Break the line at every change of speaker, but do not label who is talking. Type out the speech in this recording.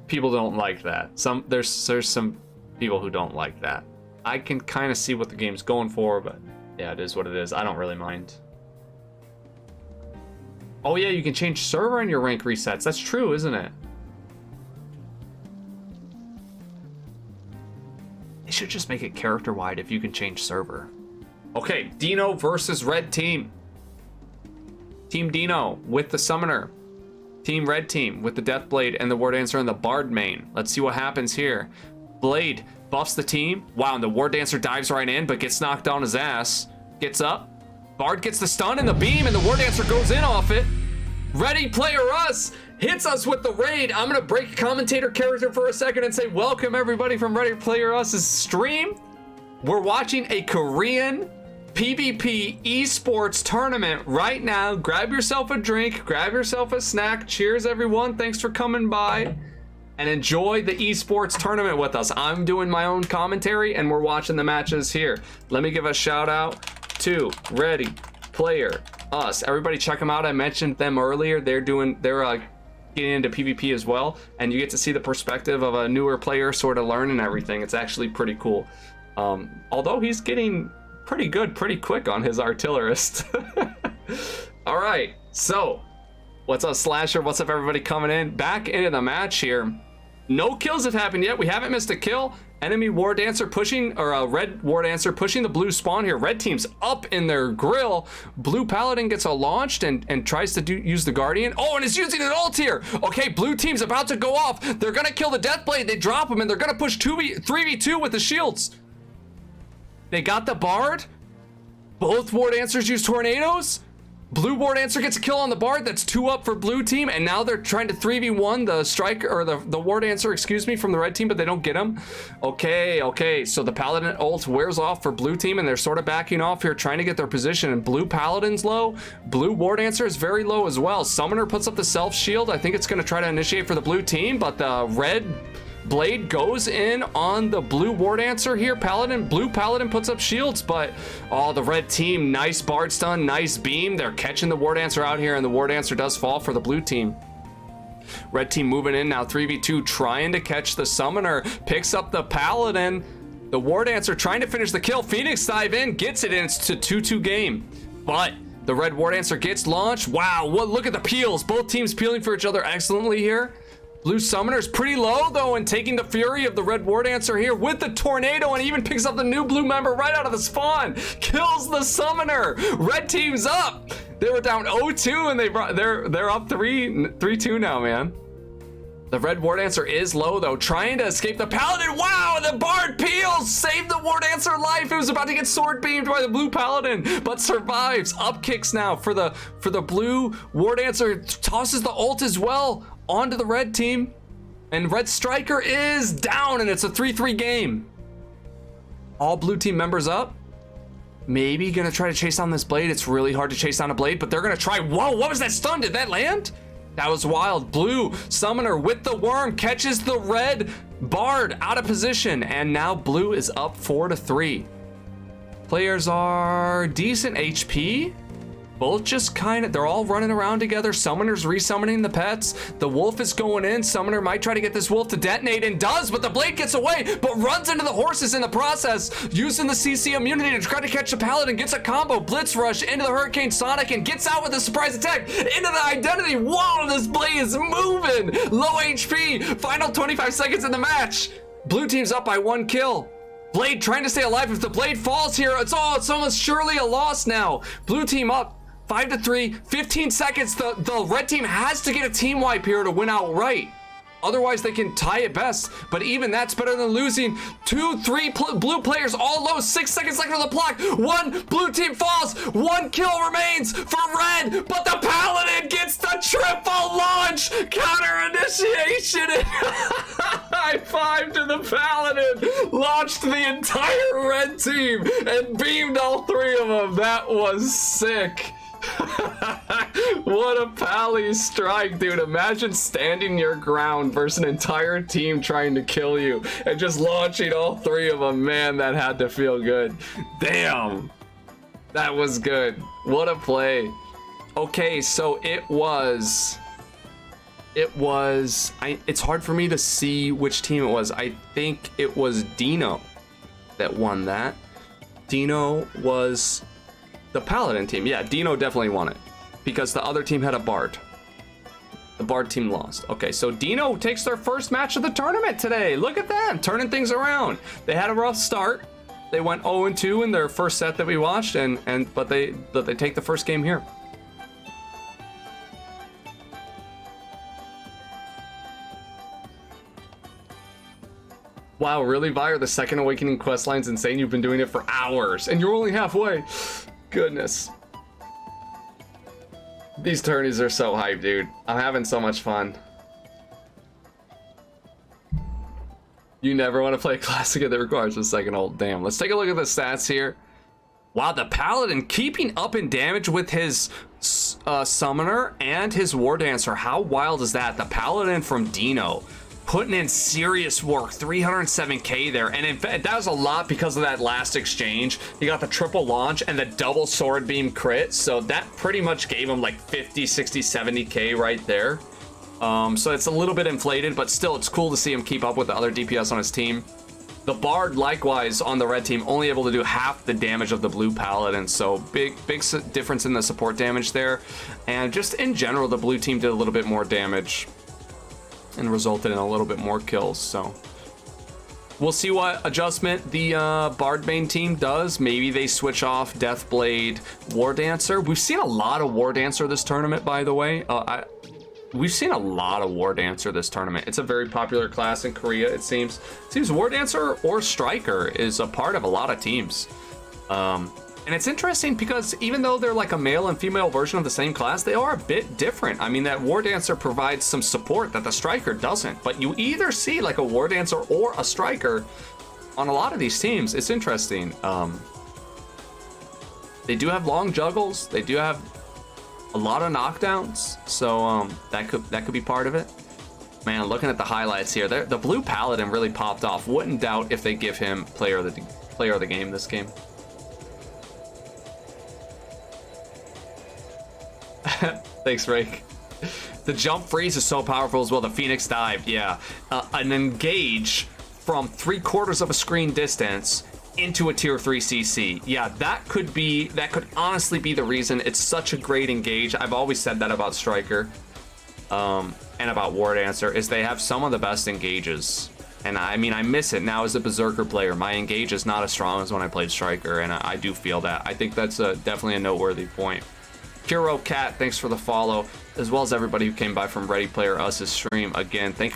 people don't like that. There's some people who don't like that. I can kind of see what the game's going for, but yeah, it is what it is. I don't really mind. Oh yeah, you can change server in your rank resets. That's true, isn't it? They should just make it character-wide if you can change server. Okay, Dino versus Red Team. Team Dino with the Summoner. Team Red Team with the Deathblade and the War Dancer and the Bard main. Let's see what happens here. Blade buffs the team. Wow, and the War Dancer dives right in, but gets knocked on his ass. Gets up. Bard gets the stun and the beam, and the War Dancer goes in off it. Ready Player Us hits us with the raid. I'm gonna break commentator character for a second and say welcome everybody from Ready Player Us's stream. We're watching a Korean PvP esports tournament right now. Grab yourself a drink, grab yourself a snack. Cheers everyone, thanks for coming by and enjoy the esports tournament with us. I'm doing my own commentary and we're watching the matches here. Let me give a shout out to Ready Player Us. Everybody check them out. I mentioned them earlier. They're getting into PvP as well, and you get to see the perspective of a newer player sort of learning everything. It's actually pretty cool. Although he's getting pretty good pretty quick on his artillerist. All right, so what's up Slasher? What's up everybody coming in? Back into the match here. No kills have happened yet. We haven't missed a kill. Enemy War Dancer pushing, or a Red War Dancer pushing the blue spawn here. Red team's up in their grill. Blue Paladin gets launched and tries to use the Guardian. Oh, and is using an ult here. Okay, blue team's about to go off. They're gonna kill the Deathblade. They drop him and they're gonna push 3v2 with the shields. They got the Bard. Both War Dancers use tornadoes. Blue War Dancer gets a kill on the Bard. That's 2 up for blue team, and now they're trying to 3v1 the striker, or the War Dancer, excuse me, from the red team, but they don't get him. Okay, so the Paladin ult wears off for blue team, and they're sort of backing off here, trying to get their position, and blue Paladin's low. Blue War Dancer is very low as well. Summoner puts up the self shield. I think it's going to try to initiate for the blue team, but the red Blade goes in on the blue War Dancer here. Blue Paladin puts up shields, but oh, the red team, nice Bard stun, nice beam. They're catching the War Dancer out here, and the War Dancer does fall for the blue team. Red team moving in now, 3v2, trying to catch the Summoner, picks up the Paladin. The War Dancer trying to finish the kill. Phoenix dive in, gets it, and it's a 2-2 game. But the red War Dancer gets launched. Wow, look at the peels. Both teams peeling for each other excellently here. Blue Summoner's pretty low though, and taking the fury of the red War Dancer here with the tornado, and even picks up the new blue member right out of the spawn. Kills the Summoner. Red team's up. They were down 0-2 and they're up 3-2 now, man. The red War Dancer is low though, trying to escape the Paladin. Wow, the Bard peels, saved the War Dancer life. It was about to get sword beamed by the blue Paladin, but survives. Up kicks now for the blue War Dancer. Tosses the ult as well onto the red team, and red striker is down, and it's a 3-3 game. All blue team members up. Maybe gonna try to chase down this Blade. It's really hard to chase down a Blade, but they're gonna try. Whoa, what was that stun? Did that land? That was wild. Blue Summoner with the worm catches the red Bard out of position, and now blue is up 4-3. Players are decent HP. Both just they're all running around together. Summoner's resummoning the pets. The wolf is going in. Summoner might try to get this wolf to detonate, and does, but the Blade gets away, but runs into the horses in the process, using the CC immunity to try to catch the Paladin. Gets a combo Blitz Rush into the Hurricane Sonic and gets out with a surprise attack into the Identity. Whoa, this Blade is moving. Low HP. Final 25 seconds in the match. Blue team's up by 1 kill. Blade trying to stay alive. If the Blade falls here, it's almost surely a loss now. Blue team up 5-3, 15 seconds. The red team has to get a team wipe here to win outright. Otherwise, they can tie it best, but even that's better than losing. 2-3 blue players all low. 6 seconds left on the clock. 1 blue team falls. 1 kill remains for red, but the Paladin gets the triple launch. Counter initiation. High five to the Paladin. Launched the entire red team and beamed all 3 of them. That was sick. What a pally strike, dude. Imagine standing your ground versus an entire team trying to kill you and just launching all 3 of them. Man, that had to feel good. Damn, that was good. What a play. Okay, so it was It was, it's hard for me to see which team it was. I think it was Dino that won that. Dino was the Paladin team. Yeah, Dino definitely won it because the other team had a Bard. The Bard team lost. Okay, so Dino takes their first match of the tournament today. Look at them, turning things around. They had a rough start. They went 0-2 in their first set that we watched, but they take the first game here. Wow, really, Vire? The second Awakening questline's insane. You've been doing it for hours, and you're only halfway. Goodness. These tourneys are so hype, dude. I'm having so much fun. You never want to play a classic that requires a second ult. Damn. Let's take a look at the stats here. Wow, the Paladin keeping up in damage with his Summoner and his War Dancer. How wild is that? The Paladin from Dino putting in serious work. 307k there, and in fact that was a lot because of that last exchange. He got the triple launch and the double sword beam crit, so that pretty much gave him like 50, 60, 70k right there. So it's a little bit inflated, but still it's cool to see him keep up with the other DPS on his team. The Bard likewise on the red team only able to do half the damage of the blue Paladin, so big difference in the support damage there. And just in general, the blue team did a little bit more damage and resulted in a little bit more kills. So we'll see what adjustment the Bard main team does. Maybe they switch off Deathblade War Dancer. We've seen a lot of War Dancer this tournament, by the way. We've seen a lot of War Dancer this tournament. It's a very popular class in Korea, it seems. It seems War Dancer or Striker is a part of a lot of teams. And it's interesting because even though they're like a male and female version of the same class, they are a bit different. I mean, that War Dancer provides some support that the Striker doesn't, but you either see like a War Dancer or a Striker on a lot of these teams. It's interesting. They do have long juggles. They do have a lot of knockdowns, so that could be part of it. Man, looking at the highlights here, the blue Paladin really popped off. Wouldn't doubt if they give him player of the game this game. Thanks, Rake. The jump freeze is so powerful as well. The Phoenix dive, yeah. An engage from 3/4 of a screen distance into a tier 3 CC. Yeah, that could honestly be the reason it's such a great engage. I've always said that about Striker and about War Dancer, is they have some of the best engages. And I mean, I miss it now as a Berserker player. My engage is not as strong as when I played Striker, and I do feel that. I think that's definitely a noteworthy point. Kiro Cat, thanks for the follow, as well as everybody who came by from Ready Player Us's stream. Again, thank you very